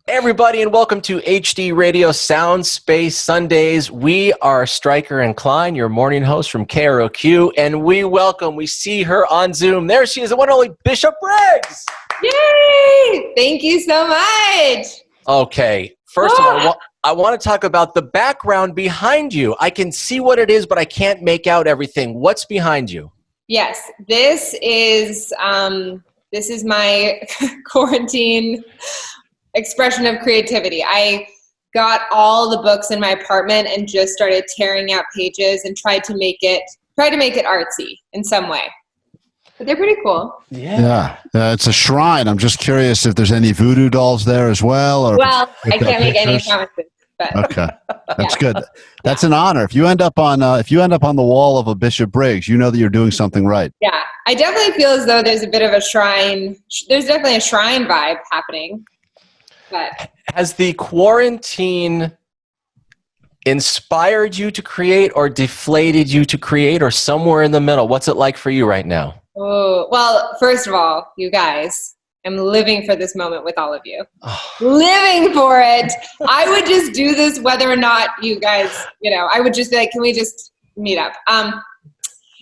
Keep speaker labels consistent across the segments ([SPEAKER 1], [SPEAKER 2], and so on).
[SPEAKER 1] Everybody, and welcome to HD Radio Sound Space Sundays. We are Stryker and Klein, your morning host from KROQ, and we see her on Zoom. There she is, the one and only Bishop Briggs.
[SPEAKER 2] Yay! Thank you so much.
[SPEAKER 1] Okay, first of all, I want to talk about the background behind you. I can see what it is, but I can't make out everything. What's behind you?
[SPEAKER 2] Yes, this is my quarantine expression of creativity. I got all the books in my apartment and just started tearing out pages and tried to make it artsy in some way. But they're pretty cool.
[SPEAKER 3] Yeah. It's a shrine. I'm just curious if there's any voodoo dolls there as well. Or
[SPEAKER 2] well, I can't make any promises. But
[SPEAKER 3] okay, that's good. That's an honor. If you end up on the wall of a Bishop Briggs, you know that you're doing something right.
[SPEAKER 2] Yeah, I definitely feel as though there's a bit of a shrine. There's definitely a shrine vibe happening. But
[SPEAKER 1] has the quarantine inspired you to create or deflated you to create or somewhere in the middle? What's it like for you right now?
[SPEAKER 2] Oh, well, first of all, you guys, I'm living for this moment with all of you. Living for it. I would just do this whether or not you guys, I would just be like, can we just meet up?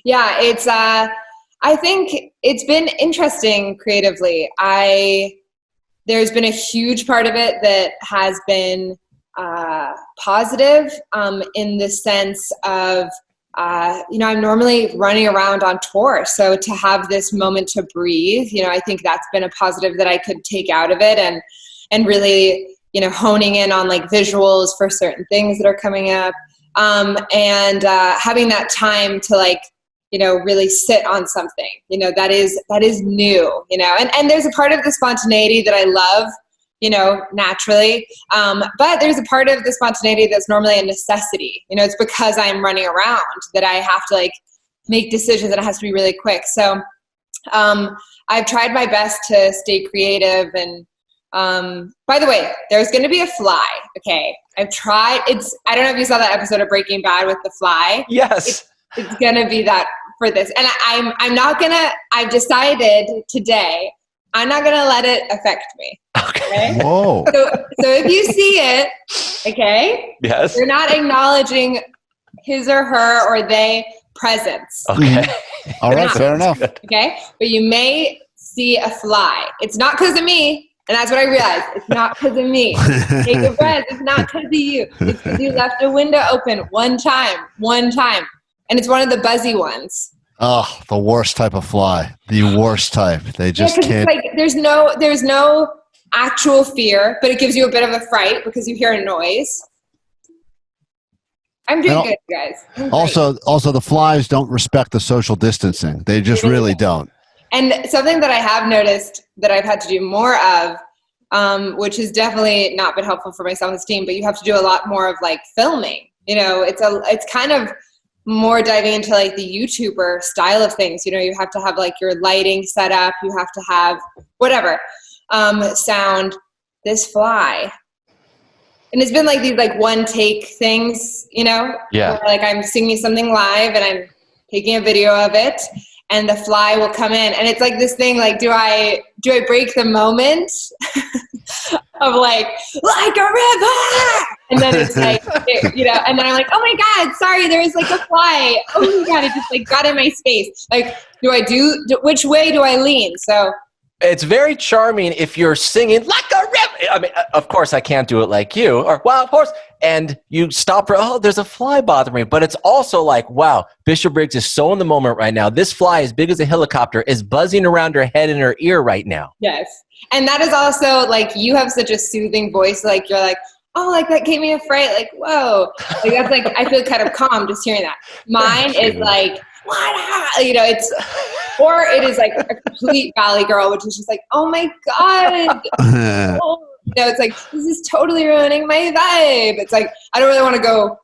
[SPEAKER 2] Yeah, it's, I think it's been interesting creatively. There's been a huge part of it that has been positive in the sense of, I'm normally running around on tour. So to have this moment to breathe, I think that's been a positive that I could take out of it and really, honing in on like visuals for certain things that are coming up and having that time to like, really sit on something, that is new, and there's a part of the spontaneity that I love, naturally. But there's a part of the spontaneity that's normally a necessity, it's because I'm running around that I have to like make decisions and it has to be really quick. So, I've tried my best to stay creative and, by the way, there's going to be a fly. Okay. I don't know if you saw that episode of Breaking Bad with the fly.
[SPEAKER 1] Yes.
[SPEAKER 2] It's going to be that for this. And I've decided today, I'm not going to let it affect me. Okay.
[SPEAKER 3] Whoa.
[SPEAKER 2] So if you see it, okay.
[SPEAKER 1] Yes.
[SPEAKER 2] You're not acknowledging his or her or they presence.
[SPEAKER 1] Okay.
[SPEAKER 3] All right. Fair enough.
[SPEAKER 2] Okay. But you may see a fly. It's not because of me. And that's what I realized. It's not because of me. Take a breath. It's not because of you. It's because you left a window open one time. And it's one of the buzzy ones.
[SPEAKER 3] Oh, the worst type of fly. The worst type. They just can't.
[SPEAKER 2] It's like there's no actual fear, but it gives you a bit of a fright because you hear a noise. I'm doing good, guys. Also, the flies don't respect the social distancing. They just really don't. And something that I have noticed that I've had to do more of, which has definitely not been helpful for my self-esteem, but you have to do a lot more of like filming. It's kind of more diving into like the YouTuber style of things. You have to have like your lighting set up. You have to have whatever sound. This fly, and it's been like these like one take things.
[SPEAKER 1] Yeah.
[SPEAKER 2] Where, like I'm singing something live and I'm taking a video of it, and the fly will come in, and it's like this thing. Like, do I break the moment of like a river? And then it's like, and then I'm like, oh my God, sorry, there was like a fly. Oh my God, it just like got in my space. Like, which way do I lean? So
[SPEAKER 1] it's very charming if you're singing like a river. I mean, of course I can't do it like you, or well, of course, and you stop for, there's a fly bothering me. But it's also like, wow, Bishop Briggs is so in the moment right now. This fly, as big as a helicopter, is buzzing around her head and her ear right now.
[SPEAKER 2] Yes. And that is also like, you have such a soothing voice. Like you're like, oh, like that gave me a fright. Like, whoa. Like that's like, I feel kind of calm just hearing that. Mine is like, or it is like a complete Valley Girl, which is just like, oh my God. It's like, this is totally ruining my vibe. It's like, I don't really want to go.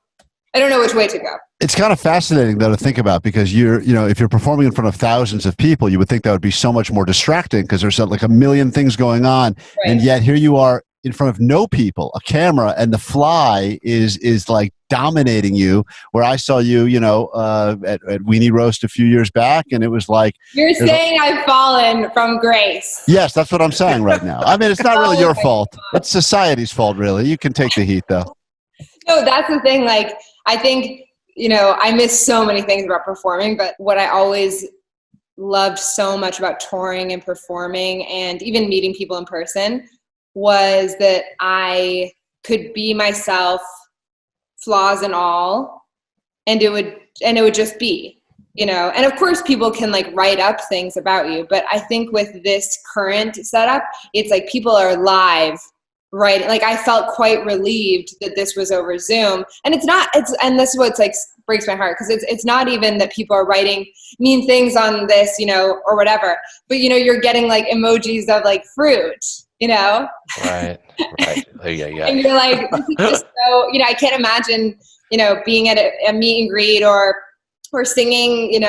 [SPEAKER 2] I don't know which way to go.
[SPEAKER 3] It's kind of fascinating though to think about, because if you're performing in front of thousands of people, you would think that would be so much more distracting because there's like a million things going on. Right. And yet here you are in front of no people, a camera, and the fly is like dominating you. Where I saw you, at Weenie Roast a few years back, and it was like
[SPEAKER 2] You're saying I've fallen from grace.
[SPEAKER 3] Yes, that's what I'm saying right now. I mean, it's not really your fault. It's society's fault, really. You can take the heat, though.
[SPEAKER 2] No, that's the thing. Like, I think, I miss so many things about performing, but what I always loved so much about touring and performing and even meeting people in person was that I could be myself, flaws and all, and it would just be, and of course people can like write up things about you, but I think with this current setup, it's like people are live, right? Like I felt quite relieved that this was over Zoom, and and this is what's like breaks my heart, because it's not even that people are writing mean things on this, or whatever, but you're getting like emojis of like fruit,
[SPEAKER 1] Right. Yeah.
[SPEAKER 2] And you're like, this is just so, I can't imagine, being at a meet and greet or singing,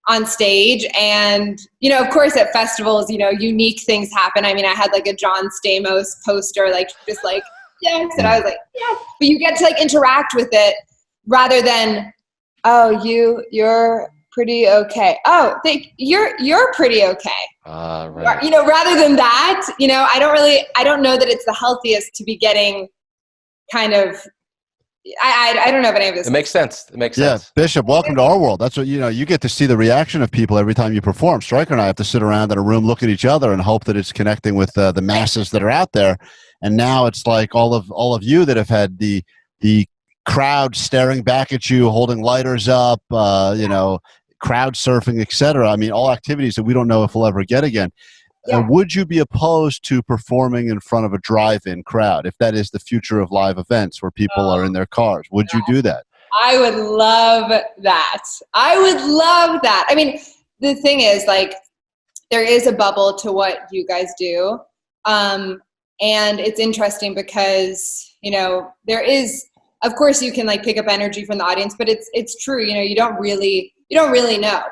[SPEAKER 2] on stage. And, of course at festivals, unique things happen. I mean, I had like a John Stamos poster, like just like, yes. And I was like, yes. But you get to like interact with it rather than, oh, you're pretty okay. Oh, you're pretty okay.
[SPEAKER 1] Right.
[SPEAKER 2] Rather than that, I don't know that it's the healthiest to be getting kind of, I don't know if any of this.
[SPEAKER 1] It makes sense.
[SPEAKER 3] Yeah, Bishop, welcome to our world. That's what, you get to see the reaction of people every time you perform. Stryker and I have to sit around in a room, look at each other and hope that it's connecting with the masses that are out there. And now it's like all of you that have had the crowd staring back at you, holding lighters up, crowd surfing, etc. I mean, all activities that we don't know if we'll ever get again.
[SPEAKER 2] Yeah.
[SPEAKER 3] Would you be opposed to performing in front of a drive-in crowd if that is the future of live events where people are in their cars? Would you do that?
[SPEAKER 2] I would love that. I mean, the thing is, like, there is a bubble to what you guys do. And it's interesting because, there is, of course you can like pick up energy from the audience, but it's true. You don't really know.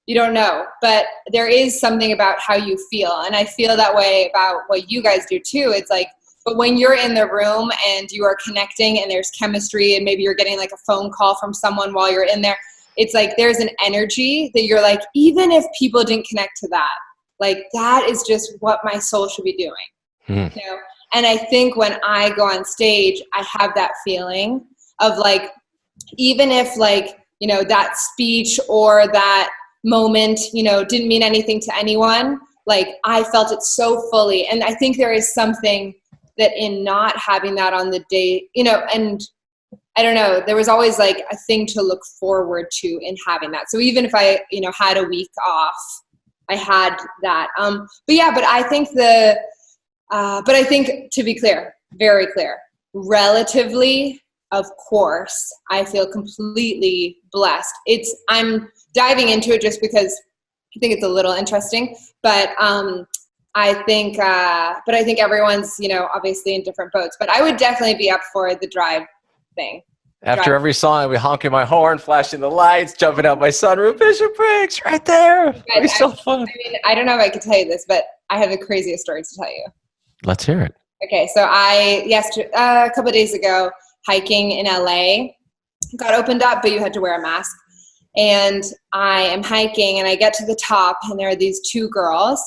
[SPEAKER 2] You don't know, but there is something about how you feel. And I feel that way about what you guys do too. It's like, but when you're in the room and you are connecting and there's chemistry and maybe you're getting like a phone call from someone while you're in there, it's like there's an energy that you're like, even if people didn't connect to that, like that is just what my soul should be doing. And I think when I go on stage, I have that feeling of like, even if like, that speech or that moment, didn't mean anything to anyone, like I felt it so fully. And I think there is something that in not having that on the day, and I don't know, there was always like a thing to look forward to in having that. So even if I, had a week off, I had that. But I think to be clear, very clear, relatively, of course, I feel completely blessed. I'm diving into it just because I think it's a little interesting, but I think everyone's, obviously in different boats, but I would definitely be up for the drive thing.
[SPEAKER 1] After every song, I'd be honking my horn, flashing the lights, jumping out my sunroof. Bishop Briggs, right there. It'd be so fun.
[SPEAKER 2] I mean, I don't know if I could tell you this, but I have the craziest story to tell you.
[SPEAKER 1] Let's hear it.
[SPEAKER 2] Okay, so a couple of days ago, hiking in LA, got opened up, but you had to wear a mask. And I am hiking and I get to the top and there are these two girls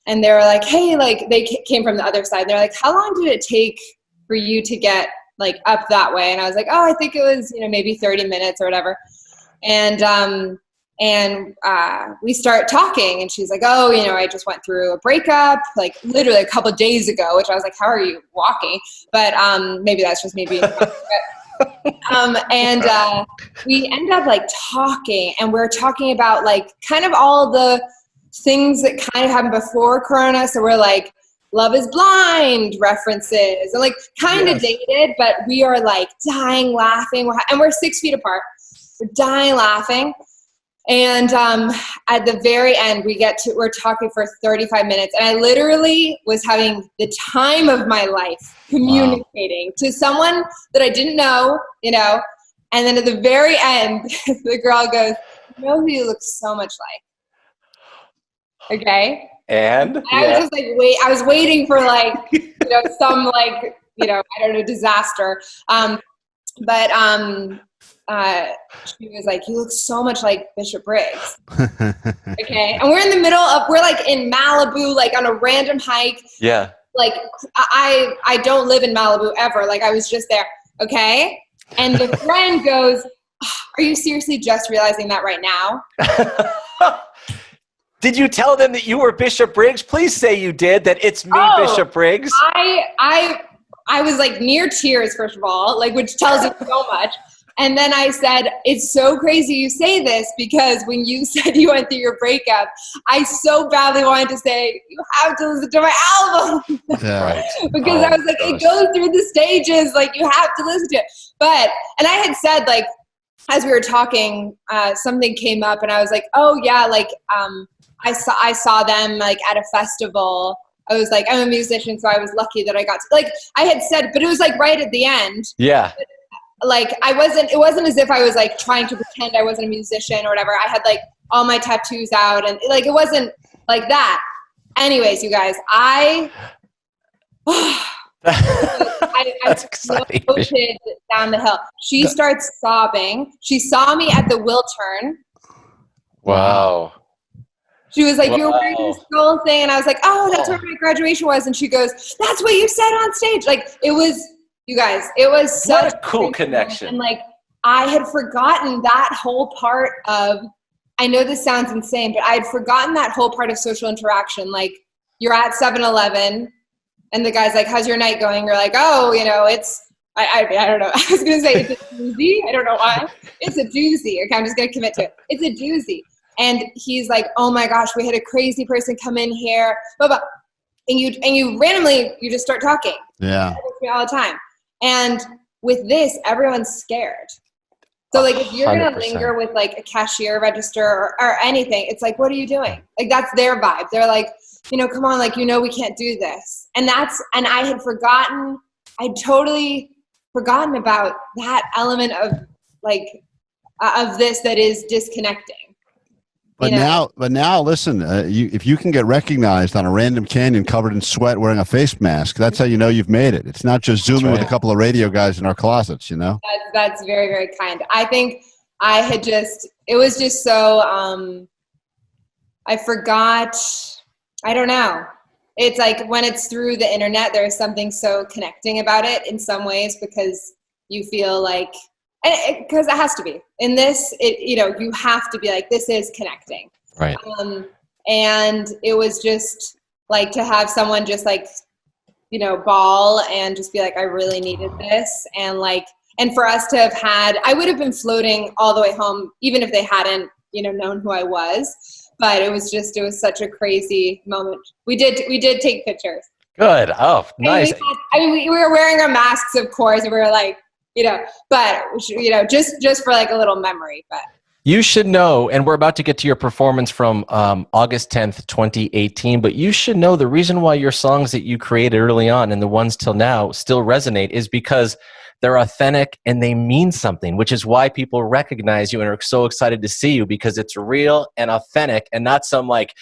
[SPEAKER 2] and they're like, hey, like they came from the other side. They're like, how long did it take for you to get like up that way? And I was like, oh, I think it was, maybe 30 minutes or whatever. And we start talking and she's like, oh, I just went through a breakup, like literally a couple of days ago, which I was like, how are you walking? But maybe that's just me being and we end up like talking and we're talking about like kind of all the things that kind of happened before Corona. So we're like Love is Blind references and like kind of dated, but we are like dying laughing. We're 6 feet apart. We're dying laughing. And at the very end, we're talking for 35 minutes. And I literally was having the time of my life communicating to someone that I didn't know, and then at the very end, the girl goes, you know who you look so much like? Okay.
[SPEAKER 1] And
[SPEAKER 2] I was just like, I was waiting for like some like, I don't know, disaster. But she was like, you look so much like Bishop Briggs. Okay. And we're in the middle of, we're like in Malibu, like on a random hike.
[SPEAKER 1] Yeah.
[SPEAKER 2] Like I don't live in Malibu ever. Like I was just there. Okay. And the friend goes, are you seriously just realizing that right now?
[SPEAKER 1] Did you tell them that you were Bishop Briggs? Please say you did, that it's me, Bishop Briggs.
[SPEAKER 2] I was like near tears, first of all, like, which tells you so much. And then I said, it's so crazy you say this, because when you said you went through your breakup, I so badly wanted to say, you have to listen to my album.
[SPEAKER 3] Yeah. Right.
[SPEAKER 2] Because I was like, it goes through the stages, like you have to listen to it. But, and I had said, like, as we were talking, something came up and I was like, oh yeah, like, I saw them like at a festival. I was like, I'm a musician, so I was lucky that I got to, like, I had said, but it was like right at the end.
[SPEAKER 1] Yeah.
[SPEAKER 2] Like it wasn't as if I was like trying to pretend I wasn't a musician or whatever. I had like all my tattoos out and like, it wasn't like that. Anyways, you guys, I floated down the hill. She starts sobbing. She saw me at the Will Turn.
[SPEAKER 1] Wow.
[SPEAKER 2] She was like, you're wearing this skull thing. And I was like, oh, that's where my graduation was. And she goes, that's what you said on stage. Like, it was, you guys, it was such
[SPEAKER 1] what a cool connection.
[SPEAKER 2] And like, I had forgotten that whole part of, I know this sounds insane, but I had forgotten that whole part of social interaction. Like, you're at 7-Eleven and the guy's like, how's your night going? You're like, oh, it's, I don't know. I was going to say it's a doozy. I don't know why. It's a doozy. Okay, I'm just going to commit to it. It's a doozy. And he's like, oh my gosh, we had a crazy person come in here, blah, blah. And you randomly, you just start talking.
[SPEAKER 3] Yeah.
[SPEAKER 2] All the time. And with this, everyone's scared. So like, if you're going to linger with like a cashier register or anything, it's like, what are you doing? Like, that's their vibe. They're like, come on, like, we can't do this. And I had forgotten, I'd totally forgotten about that element of like, of this that is disconnecting.
[SPEAKER 3] But now, listen. If you can get recognized on a random canyon covered in sweat, wearing a face mask, that's how you know you've made it. It's not just zooming with a couple of radio guys in our closets.
[SPEAKER 2] That's very, very kind. I think I had it was just so. I forgot. I don't know. It's like when it's through the internet, there's something so connecting about it in some ways, because you feel like. Because it has to be in this, you have to be like, this is connecting.
[SPEAKER 1] Right.
[SPEAKER 2] And it was just like to have someone just like, bawl and just be like, I really needed this. And like, and for us to have had, I would have been floating all the way home, even if they hadn't, known who I was, but it was such a crazy moment. We did take pictures.
[SPEAKER 1] Good. Oh, nice.
[SPEAKER 2] We were wearing our masks, of course, and we were like, but just for like a little memory. But
[SPEAKER 1] you should know, and we're about to get to your performance from August 10th, 2018, but you should know the reason why your songs that you created early on and the ones till now still resonate is because they're authentic and they mean something, which is why people recognize you and are so excited to see you, because it's real and authentic and not some like,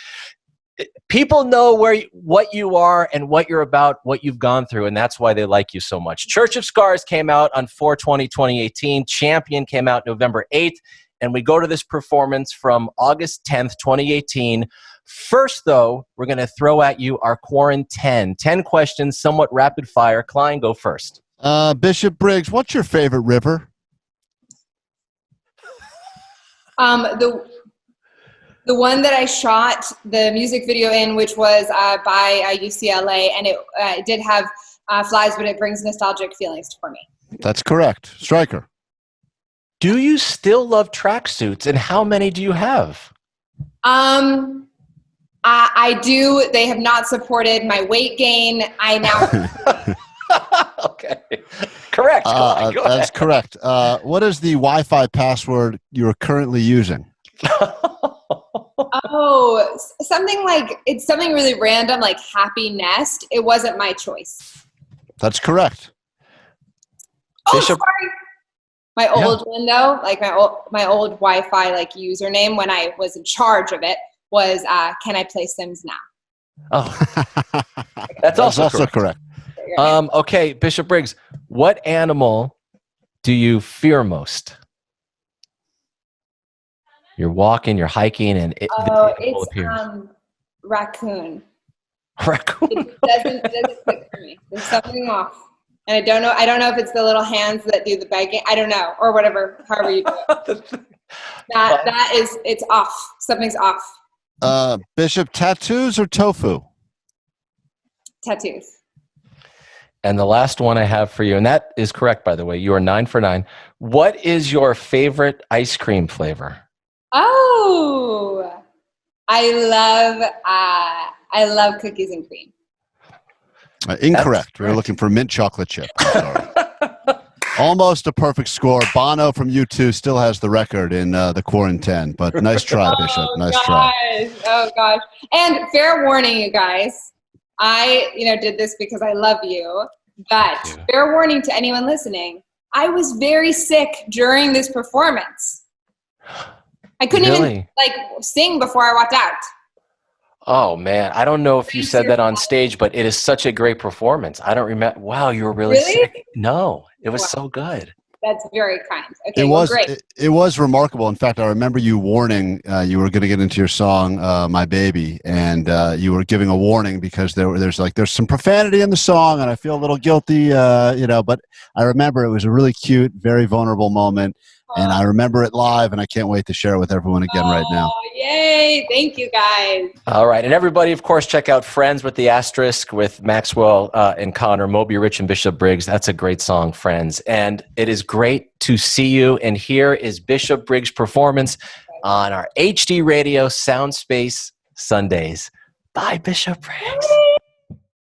[SPEAKER 1] people know what you are and what you're about, what you've gone through, and that's why they like you so much. Church of Scars came out on 4/20/2018. Champion came out November 8th, and we go to this performance from August 10th, 2018. First, though, we're going to throw at you our Quarantine 10 questions, somewhat rapid fire. Klein, go first.
[SPEAKER 3] Bishop Briggs, what's your favorite river?
[SPEAKER 2] The one that I shot the music video in, which was by UCLA, and it did have flies, but it brings nostalgic feelings for me.
[SPEAKER 3] That's correct. Stryker.
[SPEAKER 1] Do you still love tracksuits, and how many do you have?
[SPEAKER 2] I do. They have not supported my weight gain. I now.
[SPEAKER 1] Okay. Correct.
[SPEAKER 3] That's correct. What is the Wi-Fi password you're currently using?
[SPEAKER 2] Oh, something like, it's something really random, like Happy Nest. It wasn't my choice.
[SPEAKER 3] That's correct.
[SPEAKER 2] Oh, sorry. My old window, like my old Wi-Fi like username when I was in charge of it was, can I play Sims now?
[SPEAKER 1] Oh, that's also correct.
[SPEAKER 2] your hand.
[SPEAKER 1] Okay, Bishop Briggs, what animal do you fear most? You're walking, you're hiking, and this animal appears.
[SPEAKER 2] Raccoon.
[SPEAKER 1] Raccoon.
[SPEAKER 2] It doesn't click for me. There's something off. And I don't know if it's the little hands that do the begging. I don't know. Or whatever, however you do it. It's off. Something's off.
[SPEAKER 3] Bishop, tattoos or tofu?
[SPEAKER 2] Tattoos.
[SPEAKER 1] And the last one I have for you, and that is correct, by the way. You are 9 for 9. What is your favorite ice cream flavor?
[SPEAKER 2] Oh, I love cookies and cream.
[SPEAKER 3] Incorrect. We were looking for mint chocolate chip. I'm sorry. Almost a perfect score. Bono from U2 still has the record in the quarantine, but nice try, Bishop. Nice try.
[SPEAKER 2] Oh gosh! And fair warning, you guys. I did this because I love you, but fair warning to anyone listening. I was very sick during this performance. I couldn't even sing before I walked out.
[SPEAKER 1] Oh man, I don't know if you said that on stage, but it is such a great performance. I don't remember. Wow, you were really sick. No, it was so good.
[SPEAKER 2] That's very kind. Okay, great.
[SPEAKER 3] It was remarkable. In fact, I remember you warning you were going to get into your song "My Baby," and you were giving a warning because there's some profanity in the song, and I feel a little guilty, But I remember it was a really cute, very vulnerable moment. And I remember it live, and I can't wait to share it with everyone again right now.
[SPEAKER 2] Yay. Thank you, guys.
[SPEAKER 1] All right. And everybody, of course, check out Friends with the Asterisk with Maxwell and Connor, Moby Rich and Bishop Briggs. That's a great song, Friends. And it is great to see you. And here is Bishop Briggs' performance on our HD Radio Sound Space Sundays. Bye, Bishop Briggs.